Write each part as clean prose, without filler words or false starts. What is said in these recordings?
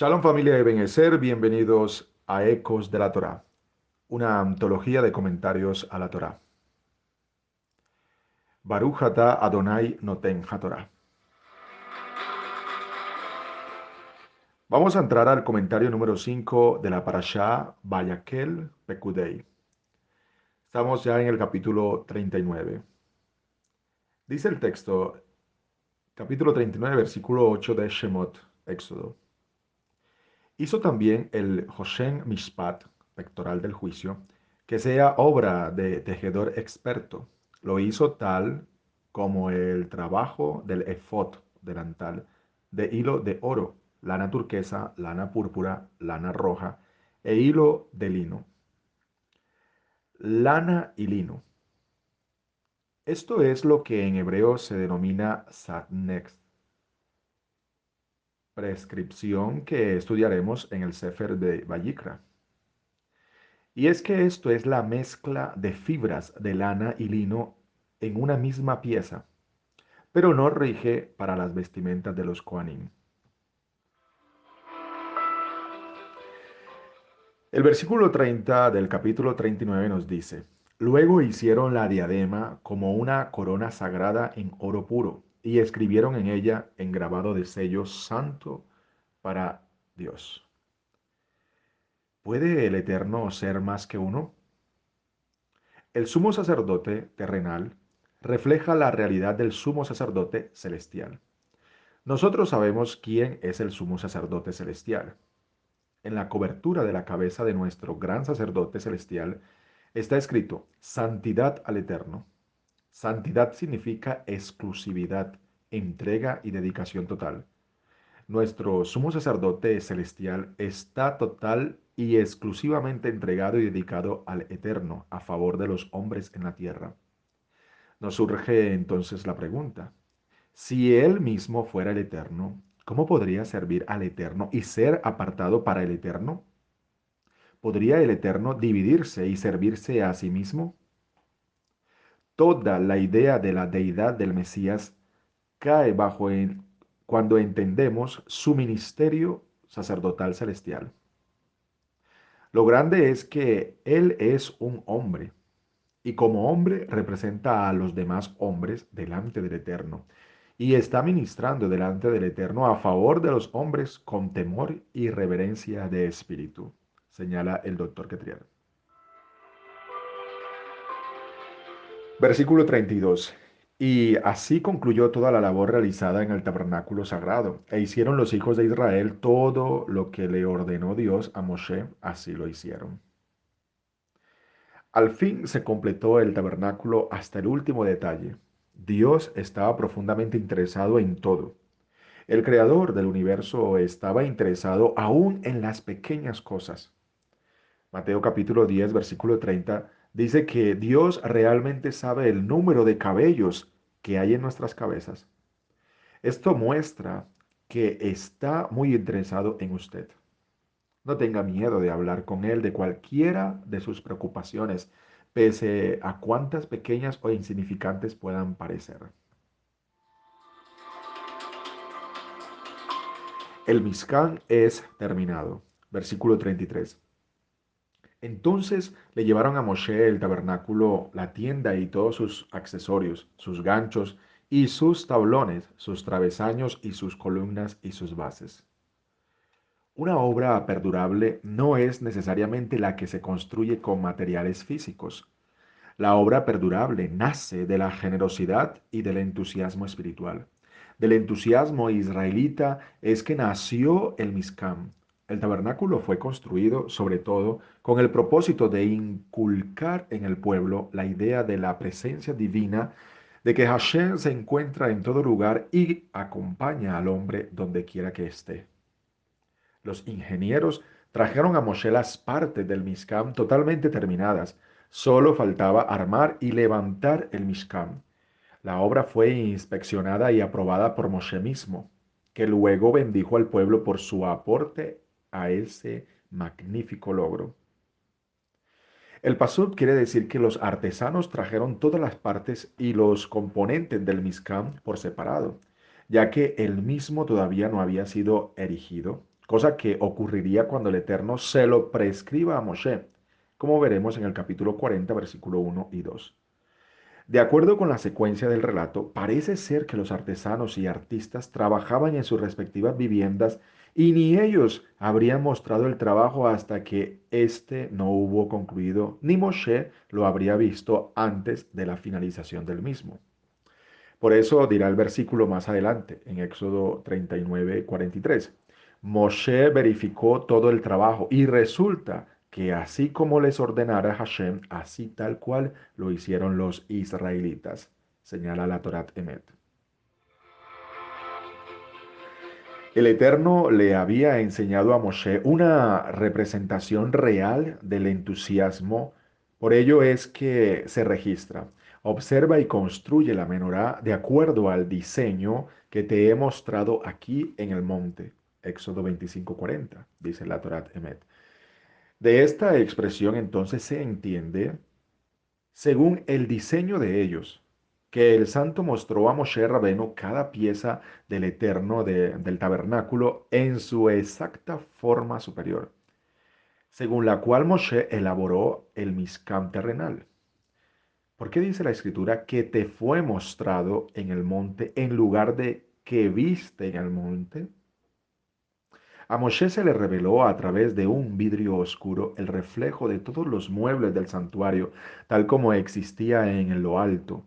Shalom familia de Benecer, bienvenidos a Ecos de la Torá, una antología de comentarios a la Torá. Baruch atah Adonai noten haTorá. Vamos a entrar al comentario número 5 de la Parashá Vayakhel Pekudei. Estamos ya en el capítulo 39. Dice el texto, capítulo 39, versículo 8 de Shemot, Éxodo. Hizo también el Hoshen Mishpat, pectoral del juicio, que sea obra de tejedor experto. Lo hizo tal como el trabajo del efod, delantal, de hilo de oro, lana turquesa, lana púrpura, lana roja e hilo de lino. Lana y lino. Esto es lo que en hebreo se denomina satnex, prescripción que estudiaremos en el Sefer de Vayikra. Y es que esto es la mezcla de fibras de lana y lino en una misma pieza, pero no rige para las vestimentas de los Kohanim. El versículo 30 del capítulo 39 nos dice, luego hicieron la diadema como una corona sagrada en oro puro y escribieron en ella en grabado de sello santo para Dios. ¿Puede el Eterno ser más que uno? El sumo sacerdote terrenal refleja la realidad del sumo sacerdote celestial. Nosotros sabemos quién es el sumo sacerdote celestial. En la cobertura de la cabeza de nuestro gran sacerdote celestial está escrito Santidad al Eterno. Santidad significa exclusividad, entrega y dedicación total. Nuestro sumo sacerdote celestial está total y exclusivamente entregado y dedicado al Eterno a favor de los hombres en la tierra. Nos surge entonces la pregunta, si Él mismo fuera el Eterno, ¿cómo podría servir al Eterno y ser apartado para el Eterno? ¿Podría el Eterno dividirse y servirse a sí mismo? Toda la idea de la deidad del Mesías cae cuando entendemos su ministerio sacerdotal celestial. Lo grande es que Él es un hombre y como hombre representa a los demás hombres delante del Eterno y está ministrando delante del Eterno a favor de los hombres con temor y reverencia de espíritu, señala el doctor Ketriel. Versículo 32. Y así concluyó toda la labor realizada en el tabernáculo sagrado, e hicieron los hijos de Israel todo lo que le ordenó Dios a Moshe, así lo hicieron. Al fin se completó el tabernáculo hasta el último detalle. Dios estaba profundamente interesado en todo. El creador del universo estaba interesado aún en las pequeñas cosas. Mateo capítulo 10, versículo 30 dice que Dios realmente sabe el número de cabellos que hay en nuestras cabezas. Esto muestra que está muy interesado en usted. No tenga miedo de hablar con Él de cualquiera de sus preocupaciones, pese a cuántas pequeñas o insignificantes puedan parecer. El Mizcán es terminado. Versículo 33. Entonces le llevaron a Moshe el tabernáculo, la tienda y todos sus accesorios, sus ganchos y sus tablones, sus travesaños y sus columnas y sus bases. Una obra perdurable no es necesariamente la que se construye con materiales físicos. La obra perdurable nace de la generosidad y del entusiasmo espiritual. Del entusiasmo israelita es que nació el Mizcam. El tabernáculo fue construido sobre todo con el propósito de inculcar en el pueblo la idea de la presencia divina, de que Hashem se encuentra en todo lugar y acompaña al hombre donde quiera que esté. Los ingenieros trajeron a Moshe las partes del Mishkan totalmente terminadas. Solo faltaba armar y levantar el Mishkan. La obra fue inspeccionada y aprobada por Moshe mismo, que luego bendijo al pueblo por su aporte a ese magnífico logro. El pasuk quiere decir que los artesanos trajeron todas las partes y los componentes del Mishkan por separado, ya que el mismo todavía no había sido erigido, cosa que ocurriría cuando el Eterno se lo prescriba a Moshe, como veremos en el capítulo 40, versículo 1 y 2. De acuerdo con la secuencia del relato, parece ser que los artesanos y artistas trabajaban en sus respectivas viviendas y ni ellos habrían mostrado el trabajo hasta que éste no hubo concluido, ni Moshe lo habría visto antes de la finalización del mismo. Por eso dirá el versículo más adelante, en Éxodo 39:43. Moshe verificó todo el trabajo y resulta que así como les ordenara Hashem, así tal cual lo hicieron los israelitas, señala la Torat Emet. El Eterno le había enseñado a Moshe una representación real del entusiasmo, por ello es que se registra. Observa y construye la menorá de acuerdo al diseño que te he mostrado aquí en el monte. Éxodo 25:40, dice la Torat Emet. De esta expresión entonces se entiende según el diseño de ellos, que el santo mostró a Moshe Rabeno cada pieza del eterno del tabernáculo en su exacta forma superior, según la cual Moshe elaboró el Mizcam terrenal. ¿Por qué dice la escritura que te fue mostrado en el monte en lugar de que viste en el monte? A Moshe se le reveló a través de un vidrio oscuro el reflejo de todos los muebles del santuario, tal como existía en lo alto,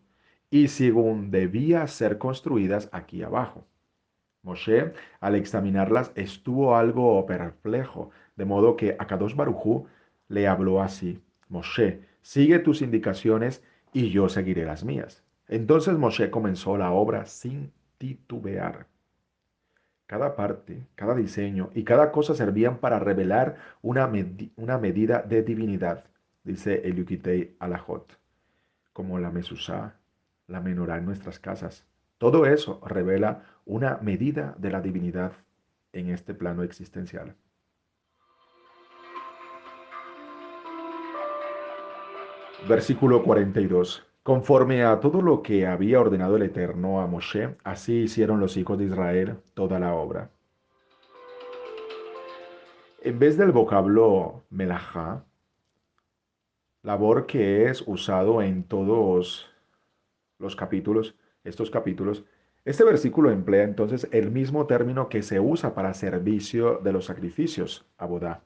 y según debía ser construidas aquí abajo. Moshe, al examinarlas, estuvo algo perplejo, de modo que Akadosh Barujú le habló así: Moshe, sigue tus indicaciones y yo seguiré las mías. Entonces Moshe comenzó la obra sin titubear. Cada parte, cada diseño y cada cosa servían para revelar una medida de divinidad, dice el Yukitei Alajot, como la Mesusá, la menorá en nuestras casas. Todo eso revela una medida de la divinidad en este plano existencial. Versículo 42. Conforme a todo lo que había ordenado el Eterno a Moshe, así hicieron los hijos de Israel toda la obra. En vez del vocablo melajá, labor que es usado en todos los capítulos, estos capítulos, este versículo emplea entonces el mismo término que se usa para servicio de los sacrificios, abodá,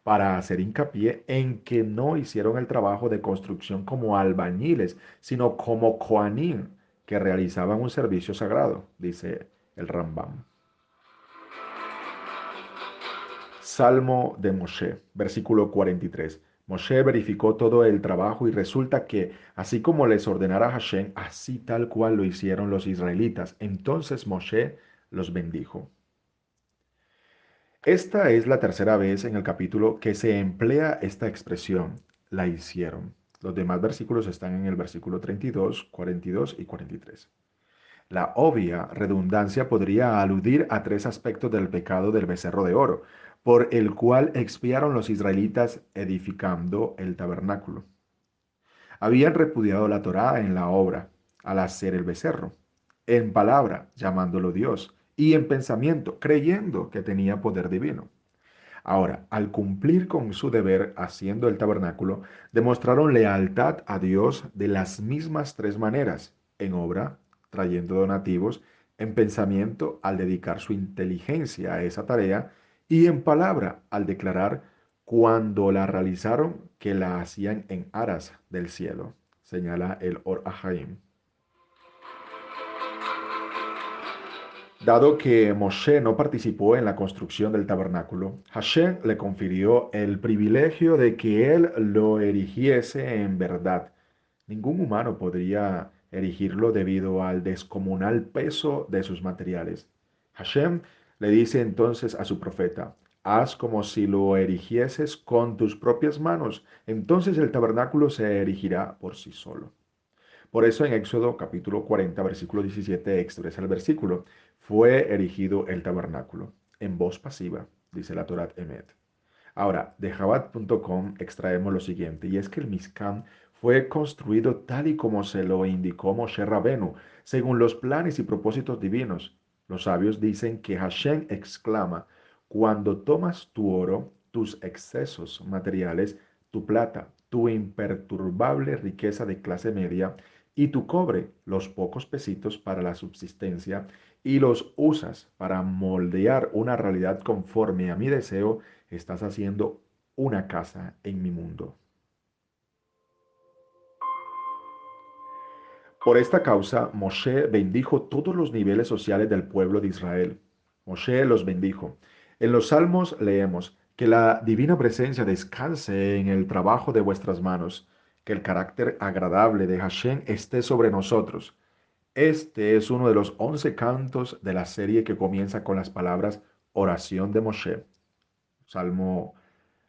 para hacer hincapié en que no hicieron el trabajo de construcción como albañiles, sino como koanim, que realizaban un servicio sagrado, dice el Rambam. Salmo de Moshe, versículo 43. Moshe verificó todo el trabajo y resulta que, así como les ordenara Hashem, así tal cual lo hicieron los israelitas. Entonces Moshe los bendijo. Esta es la tercera vez en el capítulo que se emplea esta expresión, la hicieron. Los demás versículos están en el versículo 32, 42 y 43. La obvia redundancia podría aludir a tres aspectos del pecado del becerro de oro, por el cual expiaron los israelitas edificando el tabernáculo. Habían repudiado la Torá en la obra, al hacer el becerro, en palabra, llamándolo Dios, y en pensamiento, creyendo que tenía poder divino. Ahora, al cumplir con su deber haciendo el tabernáculo, demostraron lealtad a Dios de las mismas tres maneras: en obra, trayendo donativos; en pensamiento, al dedicar su inteligencia a esa tarea; y en palabra, al declarar cuando la realizaron que la hacían en aras del cielo, señala el Or Ahaim. Dado que Moshe no participó en la construcción del tabernáculo, Hashem le confirió el privilegio de que él lo erigiese en verdad. Ningún humano podría erigirlo debido al descomunal peso de sus materiales. Hashem le dice entonces a su profeta: haz como si lo erigieses con tus propias manos, entonces el tabernáculo se erigirá por sí solo. Por eso en Éxodo capítulo 40, versículo 17 expresa el versículo: fue erigido el tabernáculo, en voz pasiva, dice la Torat Emet. Ahora, de Jabat.com extraemos lo siguiente, y es que el Mizcam fue construido tal y como se lo indicó Moshe Rabenu, según los planes y propósitos divinos. Los sabios dicen que Hashem exclama: cuando tomas tu oro, tus excesos materiales, tu plata, tu imperturbable riqueza de clase media y tu cobre, los pocos pesitos para la subsistencia, y los usas para moldear una realidad conforme a mi deseo, estás haciendo una casa en mi mundo. Por esta causa, Moshe bendijo todos los niveles sociales del pueblo de Israel. Moshe los bendijo. En los Salmos leemos, que la divina presencia descanse en el trabajo de vuestras manos, que el carácter agradable de Hashem esté sobre nosotros. Este es uno de los 11 cantos de la serie que comienza con las palabras oración de Moshe. Salmo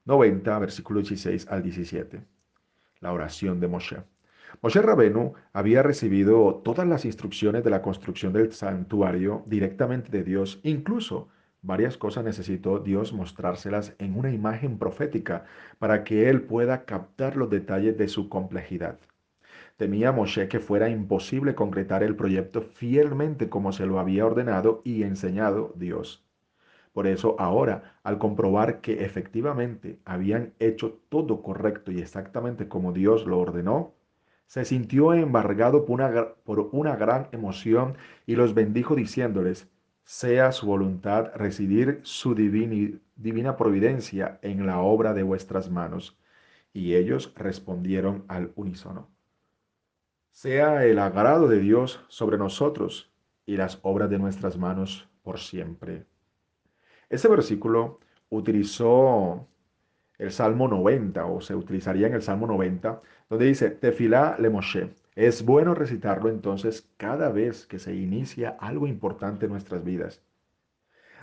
90, versículo 16 al 17. La oración de Moshe. Moshe Rabenu había recibido todas las instrucciones de la construcción del santuario directamente de Dios. Incluso varias cosas necesitó Dios mostrárselas en una imagen profética para que él pueda captar los detalles de su complejidad. Temía Moshe que fuera imposible concretar el proyecto fielmente como se lo había ordenado y enseñado Dios. Por eso ahora, al comprobar que efectivamente habían hecho todo correcto y exactamente como Dios lo ordenó, se sintió embargado por una gran emoción y los bendijo diciéndoles, sea su voluntad residir su divina providencia en la obra de vuestras manos. Y ellos respondieron al unísono, sea el agrado de Dios sobre nosotros y las obras de nuestras manos por siempre. Ese versículo utilizó el Salmo 90, o se utilizaría en el Salmo 90, donde dice, Tefilá le Moshe. Es bueno recitarlo entonces cada vez que se inicia algo importante en nuestras vidas.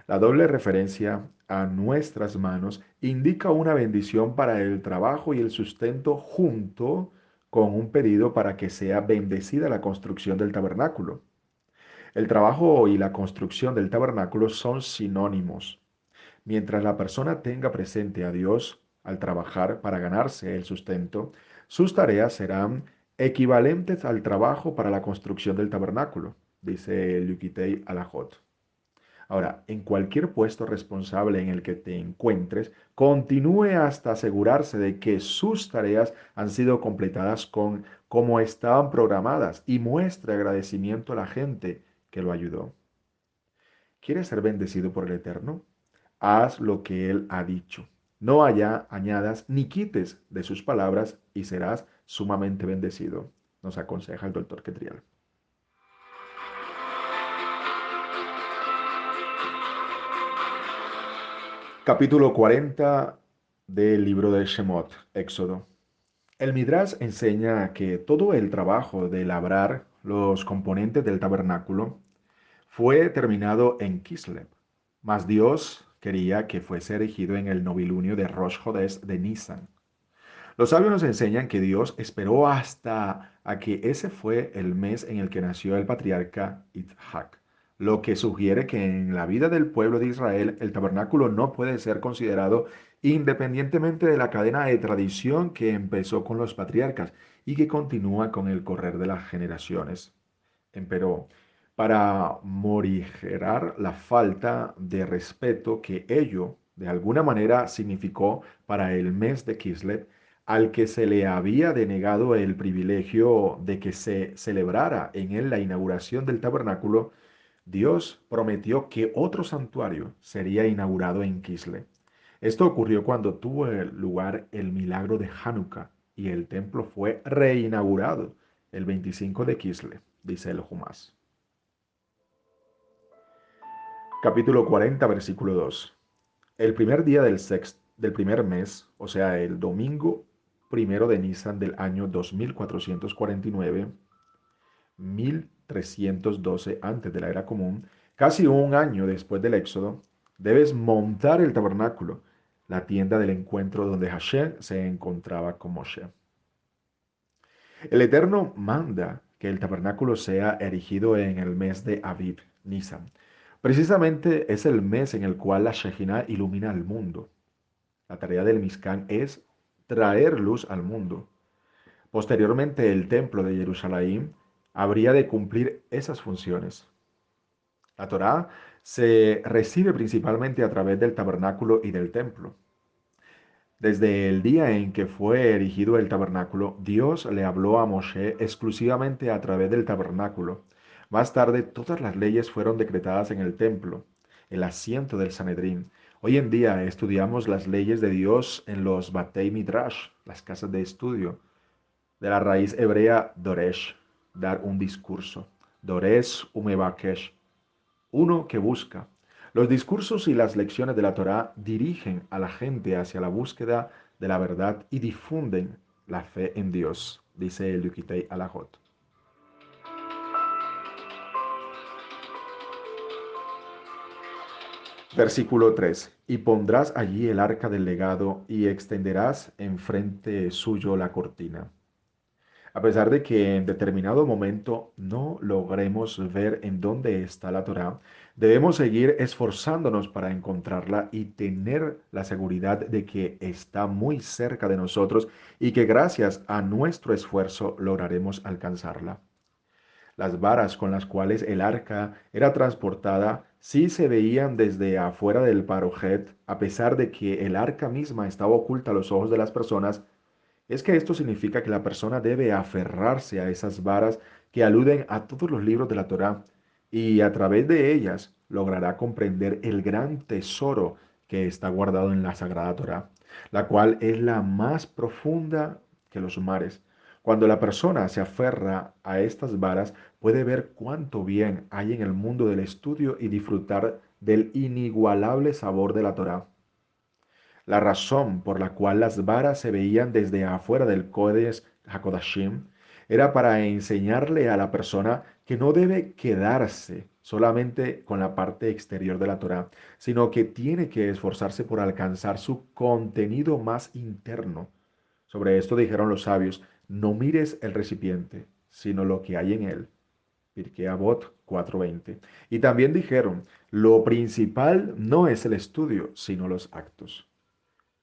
La doble referencia a nuestras manos indica una bendición para el trabajo y el sustento junto con un pedido para que sea bendecida la construcción del tabernáculo. El trabajo y la construcción del tabernáculo son sinónimos. Mientras la persona tenga presente a Dios al trabajar para ganarse el sustento, sus tareas serán equivalentes al trabajo para la construcción del tabernáculo, dice Yukitei Alajot. Ahora, en cualquier puesto responsable en el que te encuentres, continúe hasta asegurarse de que sus tareas han sido completadas como estaban programadas y muestre agradecimiento a la gente que lo ayudó. ¿Quieres ser bendecido por el Eterno? Haz lo que Él ha dicho. No añadas ni quites de sus palabras y serás sumamente bendecido, nos aconseja el doctor Ketriel. Capítulo 40 del libro de Shemot, Éxodo. El Midrash enseña que todo el trabajo de labrar los componentes del tabernáculo fue terminado en Kislev, mas Dios quería que fuese erigido en el novilunio de Rosh Hodesh de Nisan. Los sabios nos enseñan que Dios esperó hasta a que ese fue el mes en el que nació el patriarca Isaac, lo que sugiere que en la vida del pueblo de Israel el tabernáculo no puede ser considerado independientemente de la cadena de tradición que empezó con los patriarcas y que continúa con el correr de las generaciones. Empero, para morigerar la falta de respeto que ello de alguna manera significó para el mes de Kislev, al que se le había denegado el privilegio de que se celebrara en él la inauguración del tabernáculo, Dios prometió que otro santuario sería inaugurado en Kislev. Esto ocurrió cuando tuvo lugar el milagro de Hanukkah y el templo fue reinaugurado el 25 de Kislev, dice el Jumás. Capítulo 40, versículo 2. El primer día del primer mes, o sea, el domingo primero de Nisan del año 2449, 1312 antes de la era común, casi un año después del Éxodo, debes montar el tabernáculo, la tienda del encuentro donde Hashem se encontraba con Moshe. El Eterno manda que el tabernáculo sea erigido en el mes de Aviv, Nisan. Precisamente es el mes en el cual la Shejinah ilumina al mundo. La tarea del Mizcán es traer luz al mundo. Posteriormente, el templo de Jerusalén habría de cumplir esas funciones. La Torá se recibe principalmente a través del tabernáculo y del templo. Desde el día en que fue erigido el tabernáculo, Dios le habló a Moshe exclusivamente a través del tabernáculo. Más tarde, todas las leyes fueron decretadas en el templo, el asiento del Sanedrín. Hoy en día estudiamos las leyes de Dios en los Batei Midrash, las casas de estudio, de la raíz hebrea Doresh, dar un discurso. Dores umebakesh, uno que busca. Los discursos y las lecciones de la Torá dirigen a la gente hacia la búsqueda de la verdad y difunden la fe en Dios, dice el Yukitei Alajot. Versículo 3. Y pondrás allí el arca del legado y extenderás enfrente suyo la cortina. A pesar de que en determinado momento no logremos ver en dónde está la Torá, debemos seguir esforzándonos para encontrarla y tener la seguridad de que está muy cerca de nosotros y que gracias a nuestro esfuerzo lograremos alcanzarla. Las varas con las cuales el arca era transportada sí se veían desde afuera del parojet, a pesar de que el arca misma estaba oculta a los ojos de las personas. Es que esto significa que la persona debe aferrarse a esas varas que aluden a todos los libros de la Torá y a través de ellas logrará comprender el gran tesoro que está guardado en la Sagrada Torá, la cual es la más profunda que los mares. Cuando la persona se aferra a estas varas, puede ver cuánto bien hay en el mundo del estudio y disfrutar del inigualable sabor de la Torá. La razón por la cual las varas se veían desde afuera del Codex HaKodashim era para enseñarle a la persona que no debe quedarse solamente con la parte exterior de la Torá, sino que tiene que esforzarse por alcanzar su contenido más interno. Sobre esto dijeron los sabios, no mires el recipiente, sino lo que hay en él. Pirkei Avot 4:20. Y también dijeron, lo principal no es el estudio, sino los actos.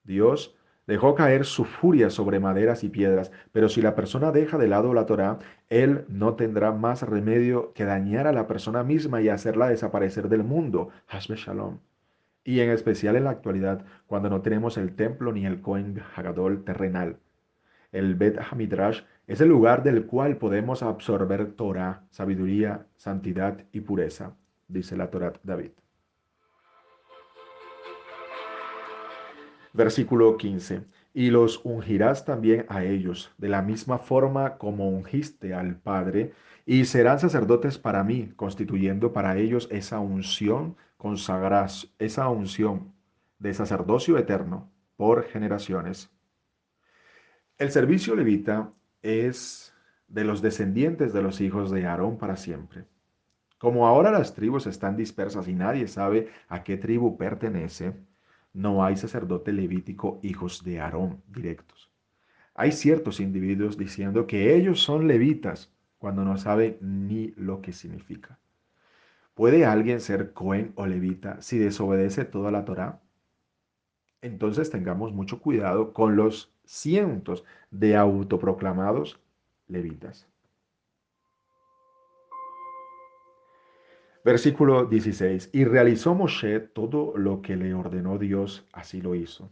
Dios dejó caer su furia sobre maderas y piedras, pero si la persona deja de lado la Torá, Él no tendrá más remedio que dañar a la persona misma y hacerla desaparecer del mundo. Hasbe Shalom. Y en especial en la actualidad, cuando no tenemos el templo ni el Kohen Hagadol terrenal. El Bet Hamidrash es el lugar del cual podemos absorber Torah, sabiduría, santidad y pureza, dice la Torah David. Versículo 15. Y los ungirás también a ellos, de la misma forma como ungiste al Padre, y serán sacerdotes para mí, constituyendo para ellos esa unción consagras, esa unción de sacerdocio eterno por generaciones. El servicio levita es de los descendientes de los hijos de Aarón para siempre. Como ahora las tribus están dispersas y nadie sabe a qué tribu pertenece, no hay sacerdote levítico hijos de Aarón directos. Hay ciertos individuos diciendo que ellos son levitas cuando no saben ni lo que significa. ¿Puede alguien ser cohen o levita si desobedece toda la Torá? Entonces tengamos mucho cuidado con los cientos de autoproclamados levitas. Versículo 16. Y realizó Moshe todo lo que le ordenó Dios, así lo hizo.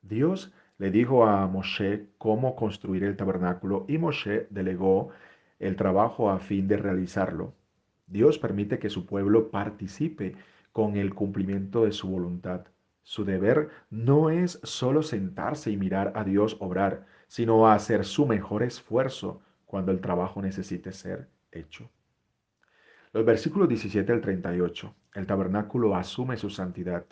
Dios le dijo a Moshe cómo construir el tabernáculo y Moshe delegó el trabajo a fin de realizarlo. Dios permite que su pueblo participe con el cumplimiento de su voluntad. Su deber no es solo sentarse y mirar a Dios obrar, sino hacer su mejor esfuerzo cuando el trabajo necesite ser hecho. Los versículos 17 al 38. El tabernáculo asume su santidad.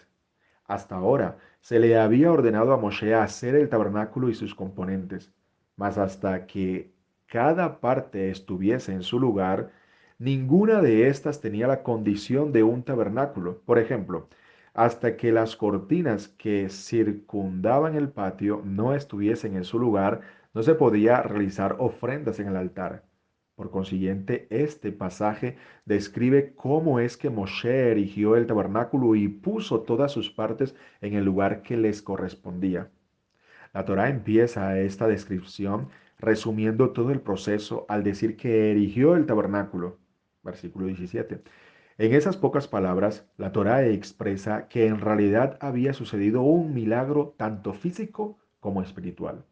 Hasta ahora se le había ordenado a Moshe hacer el tabernáculo y sus componentes, mas hasta que cada parte estuviese en su lugar, ninguna de estas tenía la condición de un tabernáculo. Por ejemplo, hasta que las cortinas que circundaban el patio no estuviesen en su lugar, no se podía realizar ofrendas en el altar. Por consiguiente, este pasaje describe cómo es que Moshe erigió el tabernáculo y puso todas sus partes en el lugar que les correspondía. La Torá empieza esta descripción resumiendo todo el proceso al decir que erigió el tabernáculo. Versículo 17. En esas pocas palabras, la Torá expresa que en realidad había sucedido un milagro tanto físico como espiritual.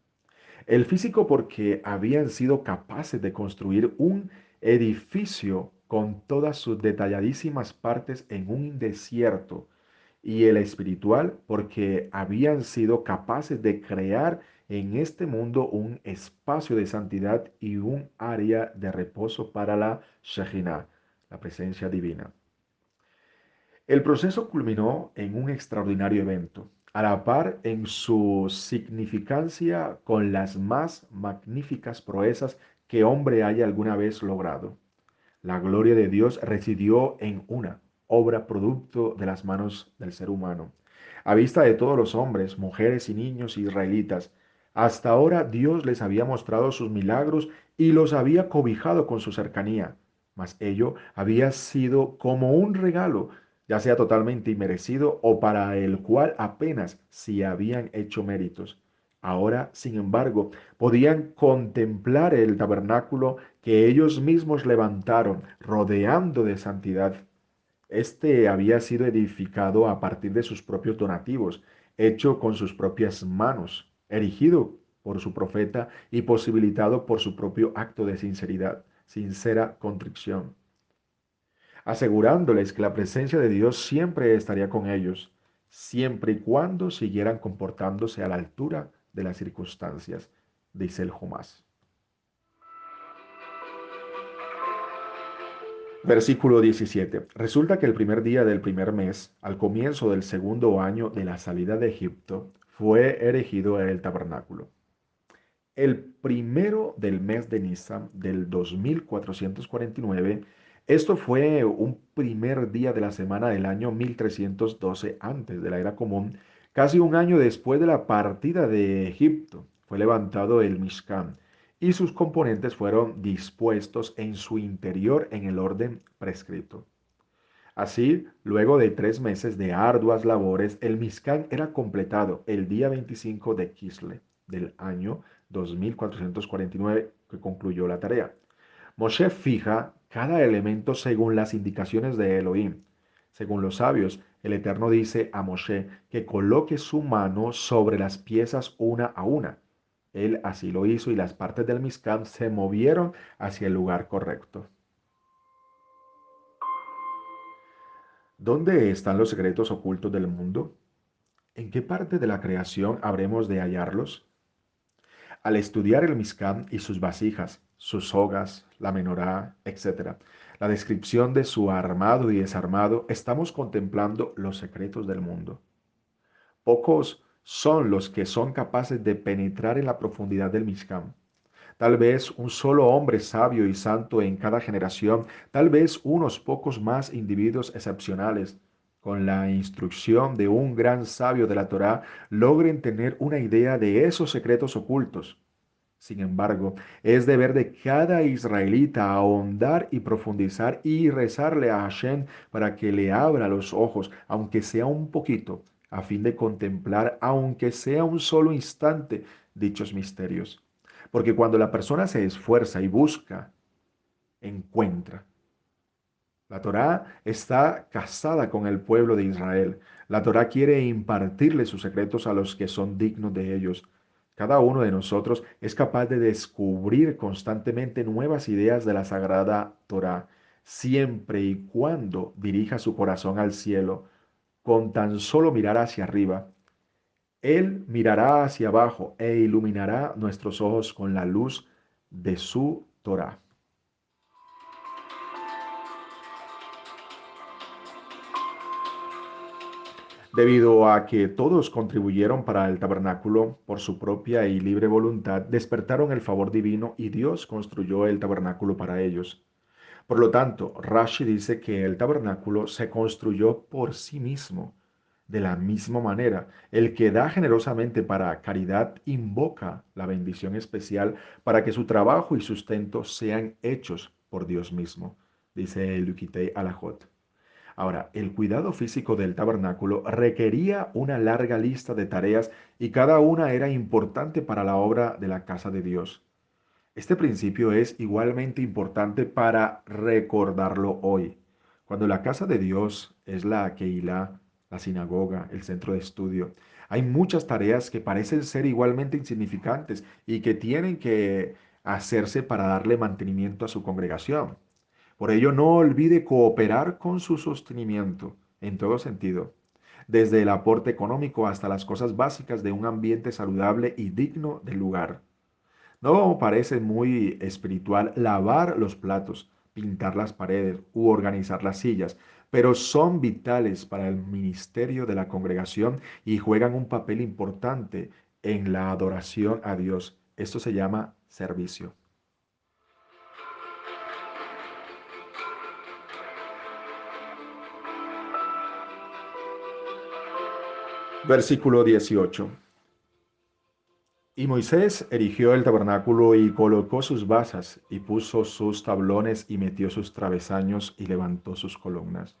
El físico porque habían sido capaces de construir un edificio con todas sus detalladísimas partes en un desierto, y el espiritual porque habían sido capaces de crear en este mundo un espacio de santidad y un área de reposo para la Shekhinah, la presencia divina. El proceso culminó en un extraordinario evento, a la par en su significancia con las más magníficas proezas que hombre haya alguna vez logrado. La gloria de Dios residió en una obra producto de las manos del ser humano. A vista de todos los hombres, mujeres y niños israelitas, hasta ahora Dios les había mostrado sus milagros y los había cobijado con su cercanía, mas ello había sido como un regalo, ya sea totalmente inmerecido o para el cual apenas si habían hecho méritos. Ahora, sin embargo, podían contemplar el tabernáculo que ellos mismos levantaron, rodeando de santidad. Este había sido edificado a partir de sus propios donativos, hecho con sus propias manos, erigido por su profeta y posibilitado por su propio acto de sinceridad, sincera contrición, asegurándoles que la presencia de Dios siempre estaría con ellos, siempre y cuando siguieran comportándose a la altura de las circunstancias, dice el Jumás. Versículo 17. Resulta que el primer día del primer mes, al comienzo del segundo año de la salida de Egipto, fue erigido el tabernáculo. El primero del mes de Nisan del 2449, esto fue un primer día de la semana del año 1312 antes de la era común, casi un año después de la partida de Egipto, fue levantado el Mishkan y sus componentes fueron dispuestos en su interior en el orden prescrito. Así, luego de 3 meses de arduas labores, el Mishkan era completado el día 25 de Kisle del año 2449 que concluyó la tarea. Moshe fija cada elemento según las indicaciones de Elohim. Según los sabios, el Eterno dice a Moshe que coloque su mano sobre las piezas una a una. Él así lo hizo y las partes del Mishkan se movieron hacia el lugar correcto. ¿Dónde están los secretos ocultos del mundo? ¿En qué parte de la creación habremos de hallarlos? Al estudiar el Mishkan y sus vasijas, sus sogas, la menorá, etc., la descripción de su armado y desarmado, estamos contemplando los secretos del mundo. Pocos son los que son capaces de penetrar en la profundidad del Mishkan. Tal vez un solo hombre sabio y santo en cada generación, tal vez unos pocos más individuos excepcionales, con la instrucción de un gran sabio de la Torá, logren tener una idea de esos secretos ocultos. Sin embargo, es deber de cada israelita ahondar y profundizar y rezarle a Hashem para que le abra los ojos, aunque sea un poquito, a fin de contemplar, aunque sea un solo instante, dichos misterios. Porque cuando la persona se esfuerza y busca, encuentra. La Torá está casada con el pueblo de Israel. La Torá quiere impartirle sus secretos a los que son dignos de ellos. Cada uno de nosotros es capaz de descubrir constantemente nuevas ideas de la sagrada Torá, siempre y cuando dirija su corazón al cielo, con tan solo mirar hacia arriba. Él mirará hacia abajo e iluminará nuestros ojos con la luz de su Torá. Debido a que todos contribuyeron para el tabernáculo por su propia y libre voluntad, despertaron el favor divino y Dios construyó el tabernáculo para ellos. Por lo tanto, Rashi dice que el tabernáculo se construyó por sí mismo. De la misma manera, el que da generosamente para caridad invoca la bendición especial para que su trabajo y sustento sean hechos por Dios mismo, dice el Yukitei Alajot. Ahora, el cuidado físico del tabernáculo requería una larga lista de tareas y cada una era importante para la obra de la casa de Dios. Este principio es igualmente importante para recordarlo hoy. Cuando la casa de Dios es la Keilah, la sinagoga, el centro de estudio, hay muchas tareas que parecen ser igualmente insignificantes y que tienen que hacerse para darle mantenimiento a su congregación. Por ello, no olvide cooperar con su sostenimiento en todo sentido, desde el aporte económico hasta las cosas básicas de un ambiente saludable y digno del lugar. No parece muy espiritual lavar los platos, pintar las paredes u organizar las sillas, pero son vitales para el ministerio de la congregación y juegan un papel importante en la adoración a Dios. Esto se llama servicio. Versículo 18. Y Moisés erigió el tabernáculo y colocó sus basas y puso sus tablones y metió sus travesaños y levantó sus columnas.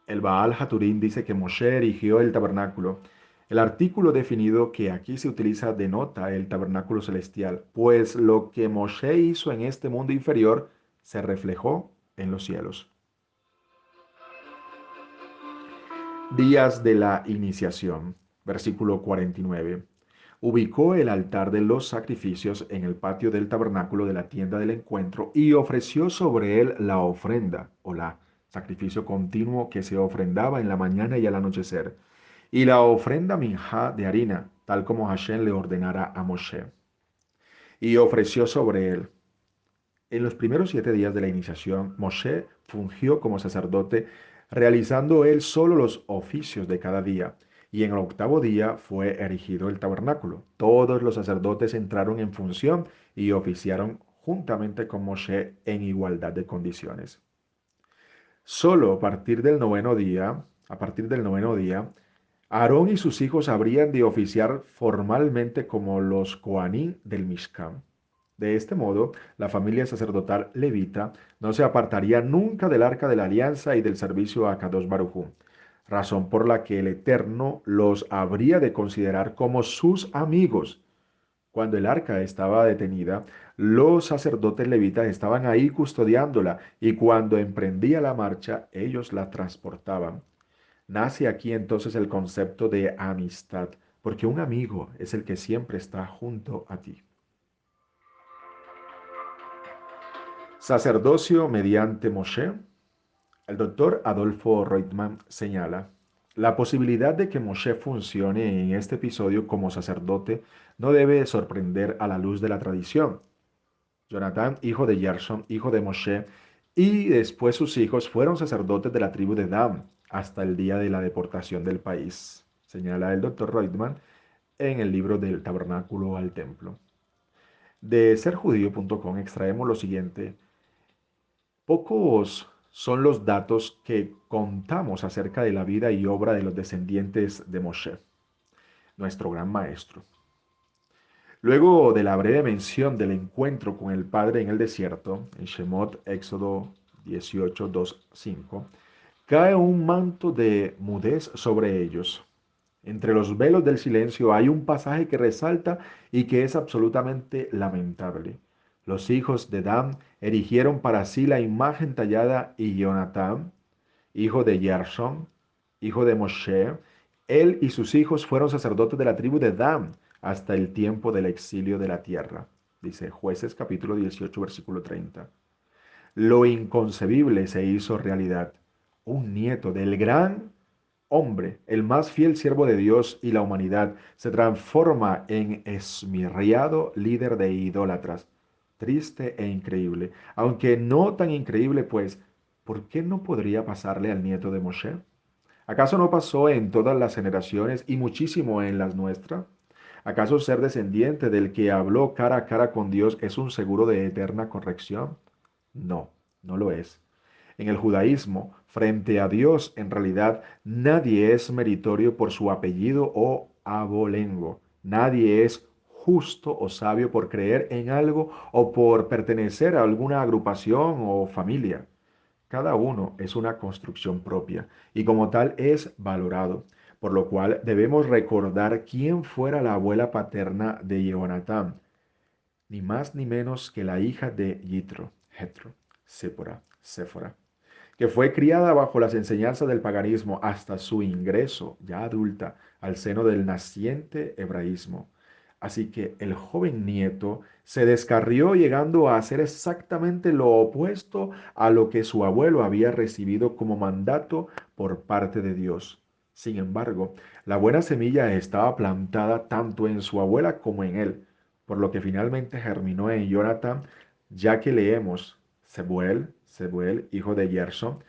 El Baal Haturín dice que Moshe erigió el tabernáculo. El artículo definido que aquí se utiliza denota el tabernáculo celestial, pues lo que Moshe hizo en este mundo inferior se reflejó en los cielos. Días de la iniciación, versículo 49. Ubicó el altar de los sacrificios en el patio del tabernáculo de la tienda del encuentro y ofreció sobre él la ofrenda o la sacrificio continuo que se ofrendaba en la mañana y al anochecer, y la ofrenda minjá de harina, tal como Hashem le ordenara a Moshe. Y ofreció sobre él. En los primeros 7 días de la iniciación, Moshe fungió como sacerdote, realizando él solo los oficios de cada día. Y en el octavo día fue erigido el tabernáculo. Todos los sacerdotes entraron en función y oficiaron juntamente con Moshe en igualdad de condiciones. Solo a partir del noveno día, Aarón y sus hijos habrían de oficiar formalmente como los Coanín del Mishkan. De este modo, la familia sacerdotal levita no se apartaría nunca del arca de la alianza y del servicio a Kadosh Baruj Hu, razón por la que el Eterno los habría de considerar como sus amigos. Cuando el arca estaba detenida, los sacerdotes levitas estaban ahí custodiándola y cuando emprendía la marcha, ellos la transportaban. Nace aquí entonces el concepto de amistad, porque un amigo es el que siempre está junto a ti. Sacerdocio mediante Moshe. El doctor Adolfo Reutemann señala, la posibilidad de que Moshe funcione en este episodio como sacerdote no debe sorprender a la luz de la tradición. Jonatán, hijo de Gershon, hijo de Moshe, y después sus hijos fueron sacerdotes de la tribu de Dan hasta el día de la deportación del país, señala el doctor Reutemann en el libro del Tabernáculo al Templo. De serjudío.com extraemos lo siguiente. Pocos son los datos que contamos acerca de la vida y obra de los descendientes de Moshe, nuestro gran maestro. Luego de la breve mención del encuentro con el Padre en el desierto, en Shemot, Éxodo 18, 2, 5, cae un manto de mudez sobre ellos. Entre los velos del silencio hay un pasaje que resalta y que es absolutamente lamentable. Los hijos de Dan erigieron para sí la imagen tallada y Jonatán, hijo de Gershon, hijo de Moshe, él y sus hijos fueron sacerdotes de la tribu de Dan hasta el tiempo del exilio de la tierra. Dice Jueces capítulo 18, versículo 30. Lo inconcebible se hizo realidad. Un nieto del gran hombre, el más fiel siervo de Dios y la humanidad, se transforma en esmirriado líder de idólatras. Triste e increíble. Aunque no tan increíble, pues, ¿por qué no podría pasarle al nieto de Moshe? ¿Acaso no pasó en todas las generaciones y muchísimo en las nuestras? ¿Acaso ser descendiente del que habló cara a cara con Dios es un seguro de eterna corrección? No, no lo es. En el judaísmo, frente a Dios, en realidad, nadie es meritorio por su apellido o abolengo. Nadie es justo o sabio por creer en algo o por pertenecer a alguna agrupación o familia. Cada uno es una construcción propia y como tal es valorado, por lo cual debemos recordar quién fuera la abuela paterna de Jonatán, ni más ni menos que la hija de Yitro, Jetro, Séfora, que fue criada bajo las enseñanzas del paganismo hasta su ingreso, ya adulta, al seno del naciente hebraísmo. Así que el joven nieto se descarrió llegando a hacer exactamente lo opuesto a lo que su abuelo había recibido como mandato por parte de Dios. Sin embargo, la buena semilla estaba plantada tanto en su abuela como en él, por lo que finalmente germinó en Jonathan, ya que leemos Sebuel, hijo de Gerson,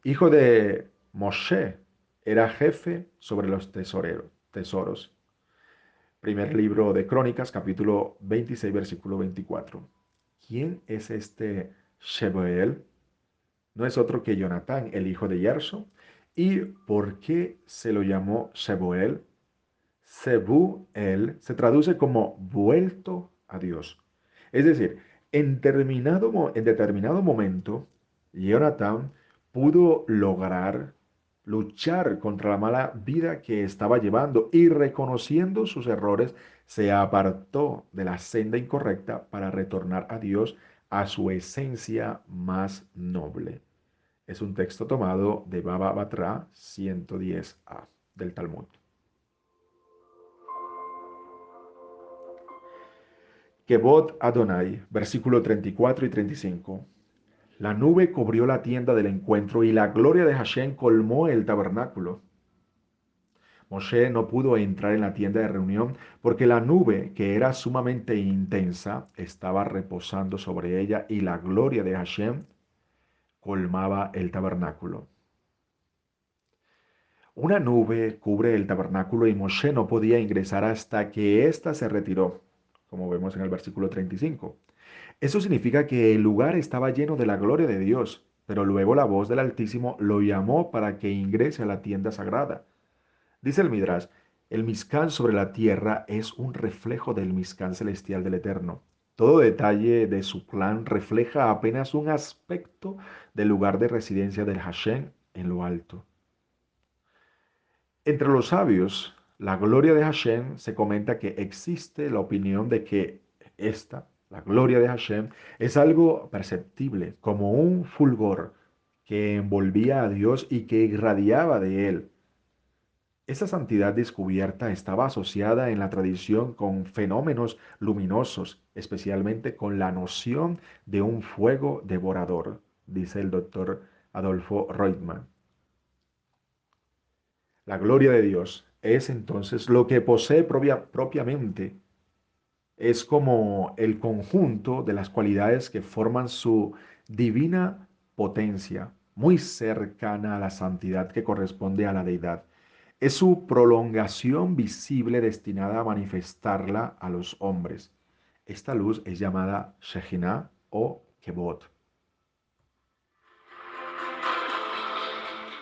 hijo de Moshe, era jefe sobre los tesoros. Primer libro de Crónicas, capítulo 26, versículo 24. ¿Quién es este Shebuel? No es otro que Jonatán, el hijo de Gerson. ¿Y por qué se lo llamó Shebuel? Sebuel se traduce como vuelto a Dios. Es decir, en determinado momento, Jonathan pudo lograr luchar contra la mala vida que estaba llevando y reconociendo sus errores, se apartó de la senda incorrecta para retornar a Dios, a su esencia más noble. Es un texto tomado de Baba Batra 110a del Talmud. Kebot Adonai, versículo 34 y 35. La nube cubrió la tienda del encuentro y la gloria de Hashem colmó el tabernáculo. Moshe no pudo entrar en la tienda de reunión porque la nube, que era sumamente intensa, estaba reposando sobre ella y la gloria de Hashem colmaba el tabernáculo. Una nube cubre el tabernáculo y Moshe no podía ingresar hasta que ésta se retiró, como vemos en el versículo 35. Eso significa que el lugar estaba lleno de la gloria de Dios, pero luego la voz del Altísimo lo llamó para que ingrese a la tienda sagrada. Dice el Midrash, el Mizcán sobre la tierra es un reflejo del Mizcán celestial del Eterno. Todo detalle de su plan refleja apenas un aspecto del lugar de residencia del Hashem en lo alto. Entre los sabios, la gloria de Hashem se comenta que existe la opinión de que la gloria de Hashem, es algo perceptible, como un fulgor que envolvía a Dios y que irradiaba de él. Esa santidad descubierta estaba asociada en la tradición con fenómenos luminosos, especialmente con la noción de un fuego devorador, dice el doctor Adolfo Reutemann. La gloria de Dios es entonces lo que posee propiamente, es como el conjunto de las cualidades que forman su divina potencia, muy cercana a la santidad que corresponde a la deidad. Es su prolongación visible destinada a manifestarla a los hombres. Esta luz es llamada Shekhinah o Kebod.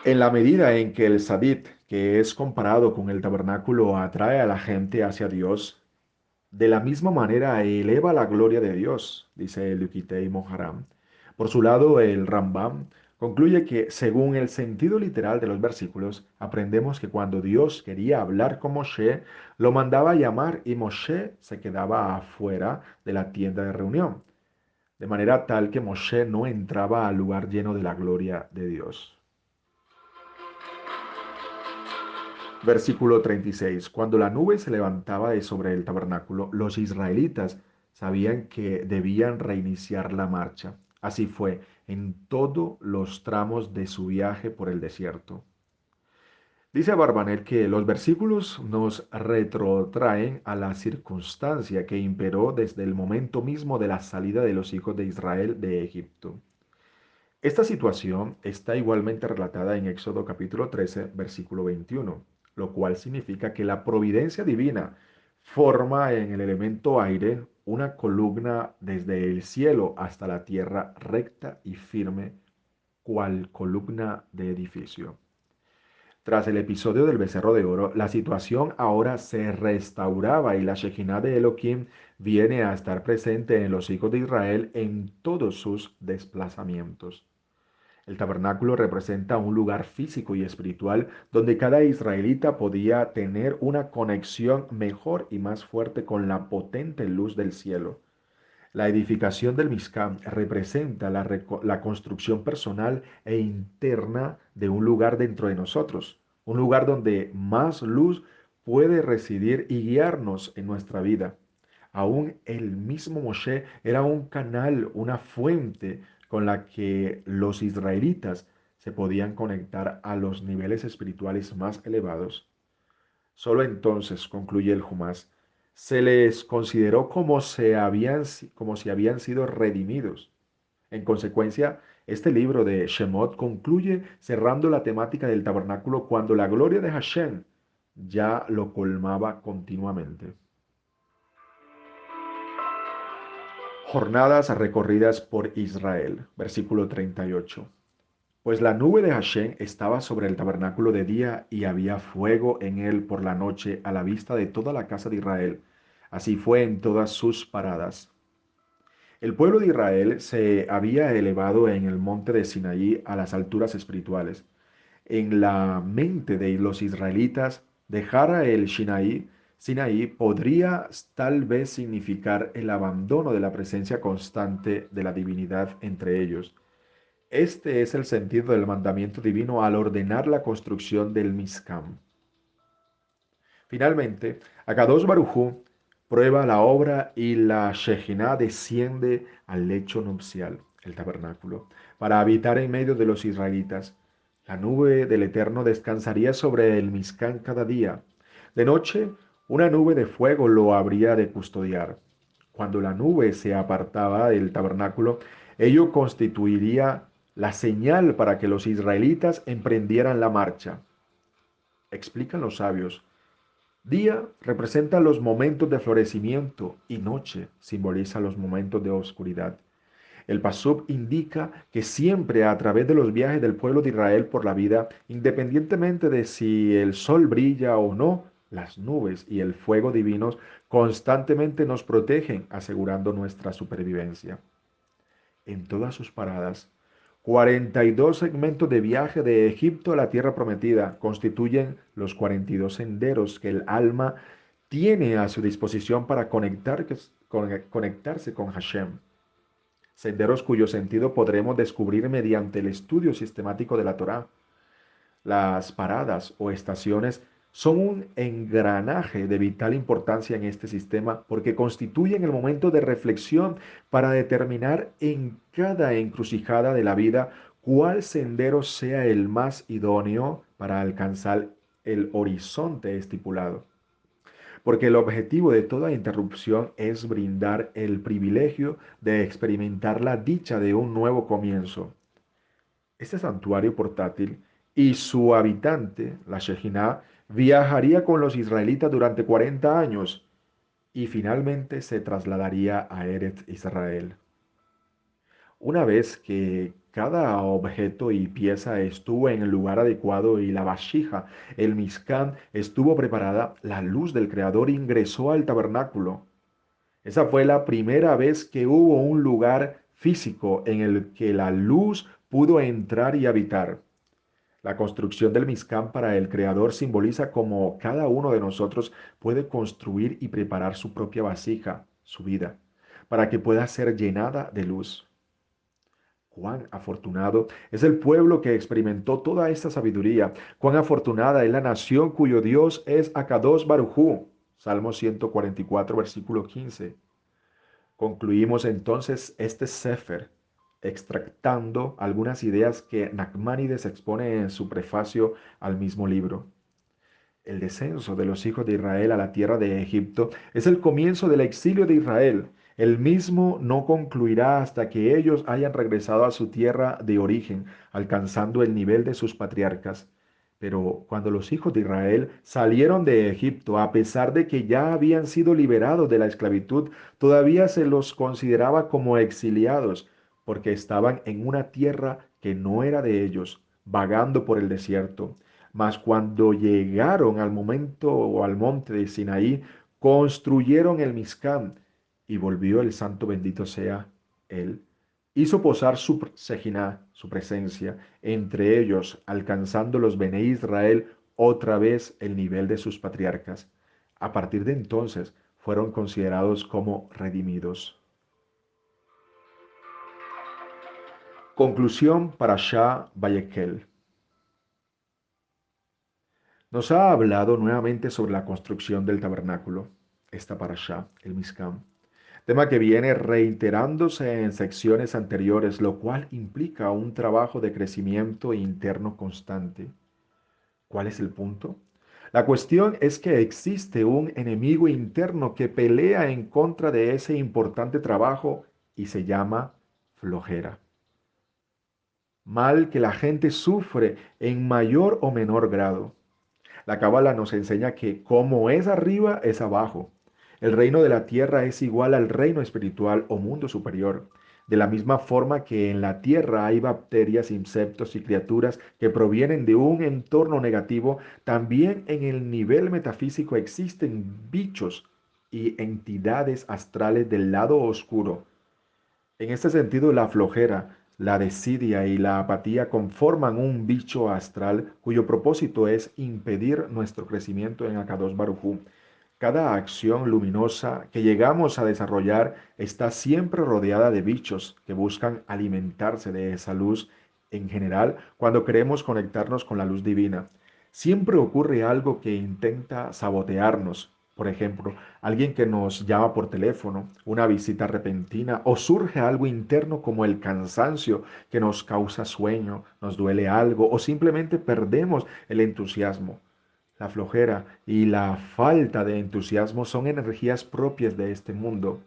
En la medida en que el Sadit, que es comparado con el tabernáculo, atrae a la gente hacia Dios, de la misma manera eleva la gloria de Dios, dice el Yukitei Moharam. Por su lado, el Rambam concluye que, según el sentido literal de los versículos, aprendemos que cuando Dios quería hablar con Moshe, lo mandaba a llamar y Moshe se quedaba afuera de la tienda de reunión, de manera tal que Moshe no entraba al lugar lleno de la gloria de Dios. Versículo 36. Cuando la nube se levantaba de sobre el tabernáculo, los israelitas sabían que debían reiniciar la marcha. Así fue en todos los tramos de su viaje por el desierto. Dice Barbanet que los versículos nos retrotraen a la circunstancia que imperó desde el momento mismo de la salida de los hijos de Israel de Egipto. Esta situación está igualmente relatada en Éxodo capítulo 13, versículo 21, lo cual significa que la providencia divina forma en el elemento aire una columna desde el cielo hasta la tierra recta y firme, cual columna de edificio. Tras el episodio del becerro de oro, la situación ahora se restauraba y la Shekinah de Elohim viene a estar presente en los hijos de Israel en todos sus desplazamientos. El tabernáculo representa un lugar físico y espiritual donde cada israelita podía tener una conexión mejor y más fuerte con la potente luz del cielo. La edificación del Mizcam representa la construcción personal e interna de un lugar dentro de nosotros, un lugar donde más luz puede residir y guiarnos en nuestra vida. Aún el mismo Moshe era un canal, una fuente con la que los israelitas se podían conectar a los niveles espirituales más elevados. Solo entonces, concluye el Jumás, se les consideró como si habían sido redimidos. En consecuencia, este libro de Shemot concluye cerrando la temática del tabernáculo cuando la gloria de Hashem ya lo colmaba continuamente. Jornadas recorridas por Israel, versículo 38. Pues la nube de Hashem estaba sobre el tabernáculo de día y había fuego en él por la noche a la vista de toda la casa de Israel. Así fue en todas sus paradas. El pueblo de Israel se había elevado en el monte de Sinaí a las alturas espirituales. En la mente de los israelitas, dejar a el Sinaí podría tal vez significar el abandono de la presencia constante de la divinidad entre ellos. Este es el sentido del mandamiento divino al ordenar la construcción del Mizcam. Finalmente, Akadosh Barujú prueba la obra y la Shejinah desciende al lecho nupcial, el tabernáculo, para habitar en medio de los israelitas. La nube del Eterno descansaría sobre el Mizcán cada día. De noche, una nube de fuego lo habría de custodiar. Cuando la nube se apartaba del tabernáculo, ello constituiría la señal para que los israelitas emprendieran la marcha. Explican los sabios. Día representa los momentos de florecimiento y noche simboliza los momentos de oscuridad. El Pasuk indica que siempre a través de los viajes del pueblo de Israel por la vida, independientemente de si el sol brilla o no, las nubes y el fuego divinos constantemente nos protegen, asegurando nuestra supervivencia. En todas sus paradas, 42 segmentos de viaje de Egipto a la tierra prometida constituyen los 42 senderos que el alma tiene a su disposición para conectarse con Hashem. Senderos cuyo sentido podremos descubrir mediante el estudio sistemático de la Torá. Las paradas o estaciones son un engranaje de vital importancia en este sistema porque constituyen el momento de reflexión para determinar en cada encrucijada de la vida cuál sendero sea el más idóneo para alcanzar el horizonte estipulado. Porque el objetivo de toda interrupción es brindar el privilegio de experimentar la dicha de un nuevo comienzo. Este santuario portátil y su habitante, la Shejinah, viajaría con los israelitas durante 40 años y finalmente se trasladaría a Eretz Israel. Una vez que cada objeto y pieza estuvo en el lugar adecuado y la vasija, el Mizcán, estuvo preparada, la luz del Creador ingresó al tabernáculo. Esa fue la primera vez que hubo un lugar físico en el que la luz pudo entrar y habitar. La construcción del Mizcán para el Creador simboliza cómo cada uno de nosotros puede construir y preparar su propia vasija, su vida, para que pueda ser llenada de luz. Cuán afortunado es el pueblo que experimentó toda esta sabiduría. Cuán afortunada es la nación cuyo Dios es Akadosh Barujú. Salmo 144, versículo 15. Concluimos entonces este Sefer extractando algunas ideas que Nachmanides expone en su prefacio al mismo libro. El descenso de los hijos de Israel a la tierra de Egipto es el comienzo del exilio de Israel. El mismo no concluirá hasta que ellos hayan regresado a su tierra de origen, alcanzando el nivel de sus patriarcas. Pero cuando los hijos de Israel salieron de Egipto, a pesar de que ya habían sido liberados de la esclavitud, todavía se los consideraba como exiliados, porque estaban en una tierra que no era de ellos, vagando por el desierto. Mas cuando llegaron al momento o al monte de Sinaí, construyeron el Mizcam y volvió el santo bendito sea él. Hizo posar su Sejina, su presencia, entre ellos, alcanzando los Bene Israel otra vez el nivel de sus patriarcas. A partir de entonces fueron considerados como redimidos. Conclusión para Shah Bayekel. Nos ha hablado nuevamente sobre la construcción del tabernáculo, esta parashá, el Mishkan, tema que viene reiterándose en secciones anteriores, lo cual implica un trabajo de crecimiento interno constante. ¿Cuál es el punto? La cuestión es que existe un enemigo interno que pelea en contra de ese importante trabajo y se llama flojera. Mal que la gente sufre en mayor o menor grado. La Cábala nos enseña que como es arriba, es abajo. El reino de la tierra es igual al reino espiritual o mundo superior. De la misma forma que en la tierra hay bacterias, insectos y criaturas que provienen de un entorno negativo, también en el nivel metafísico existen bichos y entidades astrales del lado oscuro. En este sentido, la flojera, la desidia y la apatía conforman un bicho astral cuyo propósito es impedir nuestro crecimiento en Akadosh Baruj Hu. Cada acción luminosa que llegamos a desarrollar está siempre rodeada de bichos que buscan alimentarse de esa luz en general cuando queremos conectarnos con la luz divina. Siempre ocurre algo que intenta sabotearnos. Por ejemplo, alguien que nos llama por teléfono, una visita repentina o surge algo interno como el cansancio que nos causa sueño, nos duele algo o simplemente perdemos el entusiasmo. La flojera y la falta de entusiasmo son energías propias de este mundo.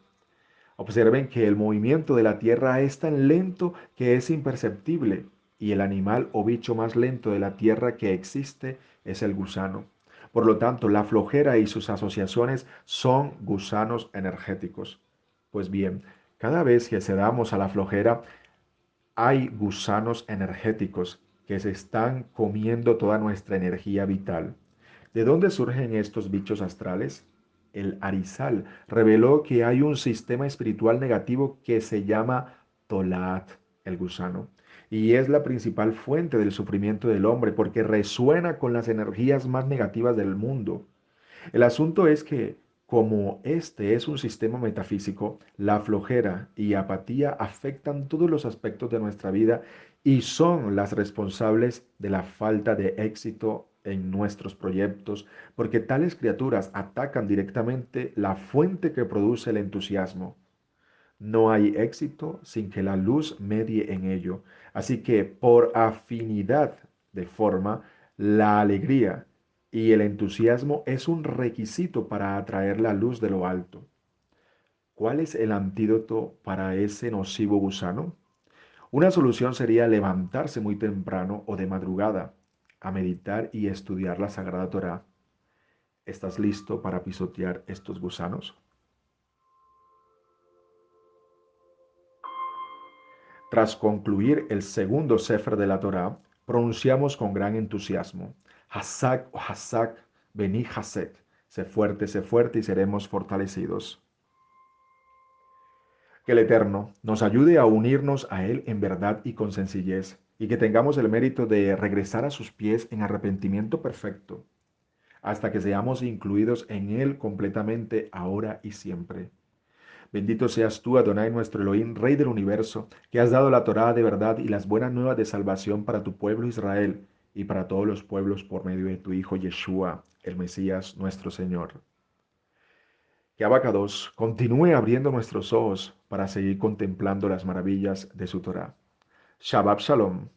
Observen que el movimiento de la Tierra es tan lento que es imperceptible y el animal o bicho más lento de la Tierra que existe es el gusano. Por lo tanto, la flojera y sus asociaciones son gusanos energéticos. Pues bien, cada vez que cedamos a la flojera, hay gusanos energéticos que se están comiendo toda nuestra energía vital. ¿De dónde surgen estos bichos astrales? El Arizal reveló que hay un sistema espiritual negativo que se llama Tolat, el gusano, y es la principal fuente del sufrimiento del hombre porque resuena con las energías más negativas del mundo. El asunto es que, como este es un sistema metafísico, la flojera y apatía afectan todos los aspectos de nuestra vida y son las responsables de la falta de éxito en nuestros proyectos, porque tales criaturas atacan directamente la fuente que produce el entusiasmo. No hay éxito sin que la luz medie en ello. Así que por afinidad de forma, la alegría y el entusiasmo es un requisito para atraer la luz de lo alto. ¿Cuál es el antídoto para ese nocivo gusano? Una solución sería levantarse muy temprano o de madrugada a meditar y estudiar la Sagrada Torá. ¿Estás listo para pisotear estos gusanos? Tras concluir el segundo Sefer de la Torá, pronunciamos con gran entusiasmo, Hazak o Hazak, Beni Hasek, sé fuerte y seremos fortalecidos. Que el Eterno nos ayude a unirnos a Él en verdad y con sencillez, y que tengamos el mérito de regresar a sus pies en arrepentimiento perfecto, hasta que seamos incluidos en Él completamente ahora y siempre. Bendito seas tú, Adonai, nuestro Elohim, Rey del universo, que has dado la Torá de verdad y las buenas nuevas de salvación para tu pueblo Israel y para todos los pueblos por medio de tu Hijo Yeshua, el Mesías, nuestro Señor. Que Abacados continúe abriendo nuestros ojos para seguir contemplando las maravillas de su Torá. Shabbat Shalom.